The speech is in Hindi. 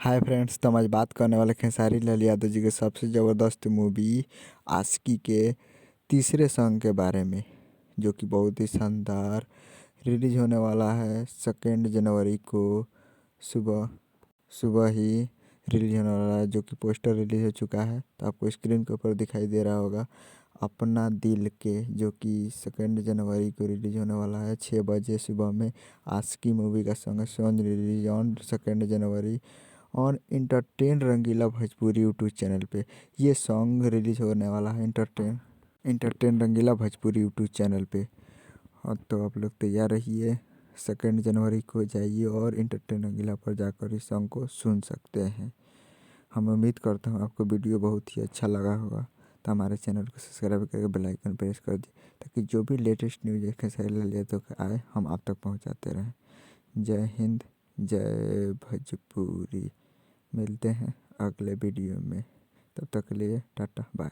हाय फ्रेंड्स, तो हम आज बात करने वाले खेसारी लाल यादव जी के सबसे ज़बरदस्त मूवी आशिकी के तीसरे सॉन्ग के बारे में, जो कि बहुत ही शानदार रिलीज होने वाला है 2 जनवरी को। सुबह सुबह ही रिलीज होने वाला है, जो कि पोस्टर रिलीज हो चुका है। तो आपको स्क्रीन के ऊपर दिखाई दे रहा होगा अपना दिल के, जो कि 2 जनवरी को रिलीज होने वाला है 6 बजे सुबह में। आशिकी मूवी का सॉन्ग रिलीज ऑन 2 जनवरी और इंटरटेन रंगीला भोजपुरी यूट्यूब चैनल पे ये सॉन्ग रिलीज होने वाला है। इंटरटेन रंगीला भोजपुरी यूट्यूब चैनल पे। और तो आप लोग तैयार रहिए, 2 जनवरी को जाइए और इंटरटेन रंगीला पर जाकर इस सॉन्ग को सुन सकते हैं। हम उम्मीद करता हूँ आपको वीडियो बहुत ही अच्छा लगा होगा। तो हमारे चैनल को सब्सक्राइब करके बेल आइकन प्रेस कर दें, ताकि जो भी लेटेस्ट न्यूज़ खेसारी लाल यादव का आए हम आप तक पहुँचाते रहें। जय हिंद, जय भोजपुरी। मिलते हैं अगले वीडियो में, तब तक के लिए टाटा बाय।